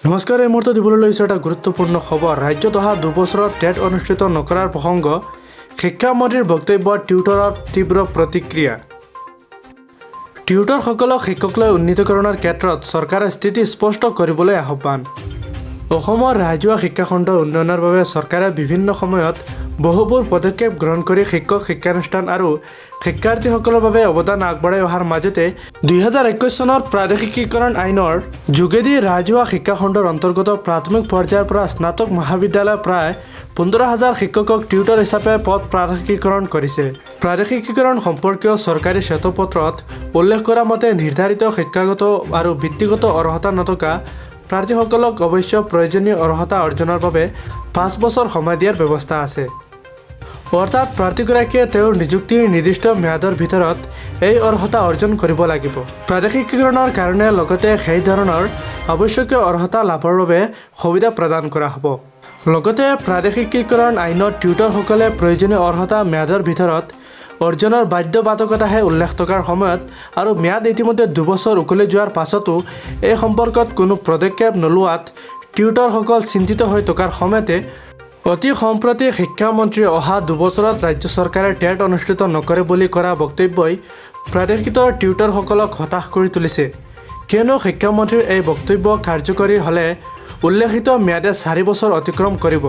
নমস্কাৰ, এই মুহূৰ্তত দিবলৈ লৈছোঁ এটা গুৰুত্বপূৰ্ণ খবৰ। ৰাজ্যত অহা 2 বছৰত টেট অনুষ্ঠিত নকৰাৰ প্ৰসংগ, শিক্ষামন্ত্ৰীৰ বক্তব্যত টিউটৰৰ তীব্ৰ প্ৰতিক্ৰিয়া। টিউটৰসকলক শিক্ষকলৈ উন্নীতকৰণৰ ক্ষেত্ৰত চৰকাৰে স্থিতি স্পষ্ট কৰিবলৈ আহ্বান। অসমৰ ৰাজহুৱা শিক্ষাখণ্ডৰ উন্নয়নৰ বাবে চৰকাৰে বিভিন্ন সময়ত বহুবোৰ পদক্ষেপ গ্ৰহণ কৰি শিক্ষক, শিক্ষানুষ্ঠান আৰু শিক্ষাৰ্থীসকলৰ বাবে অৱদান আগবঢ়াই অহাৰ মাজতে 2021 চনৰ প্ৰাদেশিকীকৰণ আইনৰ যোগেদি ৰাজহুৱা শিক্ষাখণ্ডৰ অন্তৰ্গত প্ৰাথমিক পৰ্যায়ৰ পৰা স্নাতক মহাবিদ্যালয় প্ৰায় 15,000 শিক্ষকক টিউটৰ হিচাপে পদ প্ৰাদেশিকীকৰণ কৰিছে। প্ৰাদেশিকীকৰণ সম্পৰ্কীয় চৰকাৰী শ্বেতপত্ৰত উল্লেখ কৰা মতে নিৰ্ধাৰিত শিক্ষাগত আৰু বৃত্তিগত অৰ্হতা নথকা প্ৰাৰ্থীসকলক অৱশ্য প্ৰয়োজনীয় অৰ্হতা অৰ্জনৰ বাবে 5 বছৰ সময় দিয়াৰ ব্যৱস্থা আছে। অৰ্থাৎ প্ৰাৰ্থীগৰাকীয়ে তেওঁৰ নিযুক্তিৰ নিৰ্দিষ্ট ম্যাদৰ ভিতৰত এই অৰ্হতা অৰ্জন কৰিব লাগিব। প্ৰাদেশিকীকৰণৰ কাৰণে লগতে সেই ধৰণৰ আৱশ্যকীয় অৰ্হতা লাভৰ বাবে সুবিধা প্ৰদান কৰা হ'ব। লগতে প্ৰাদেশিকীকৰণ আইনত টিউটৰসকলে প্ৰয়োজনীয় অৰ্হতা ম্যাদৰ ভিতৰত অৰ্জনৰ বাধ্যবাধকতাহে উল্লেখ থকাৰ সময়ত আৰু ম্যাদ ইতিমধ্যে 2 বছৰ উকলি যোৱাৰ পাছতো এই সম্পৰ্কত কোনো পদক্ষেপ নোলোৱাত টিউটৰসকল চিন্তিত হৈ থকাৰ সময়তে অতি সম্প্ৰতি শিক্ষামন্ত্ৰীয়ে অহা 2 বছৰত ৰাজ্য চৰকাৰে টেট অনুষ্ঠিত নকৰে বুলি কৰা বক্তব্যই প্ৰাদেশিত টিউটৰসকলক হতাশ কৰি তুলিছে। কিয়নো শিক্ষামন্ত্ৰীৰ এই বক্তব্য কাৰ্যকৰী হ'লে উল্লেখিত ম্যাদে 4 বছৰ অতিক্ৰম কৰিব।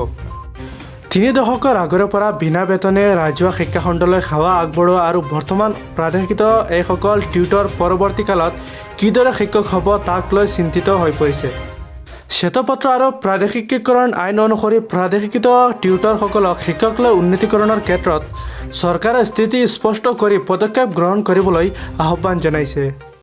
3 দশকৰ আগৰে পৰা বিনা বেতনে ৰাজহুৱা শিক্ষাখণ্ডলৈ সেৱা আগবঢ়োৱা আৰু বৰ্তমান প্ৰাদেশিত এইসকল টিউটৰ পৰৱৰ্তীকালত কিদৰে শিক্ষক হ'ব তাক লৈ চিন্তিত হৈ পৰিছে। শ্বেতপত্ৰ আৰু প্ৰাদেশিকীকৰণ আইন অনুসৰি প্ৰাদেশিকৃত টিউটৰসকলক শিক্ষকলৈ উন্নীতকৰণৰ ক্ষেত্ৰত চৰকাৰে স্থিতি স্পষ্ট কৰি পদক্ষেপ গ্ৰহণ কৰিবলৈ আহ্বান জনাইছে।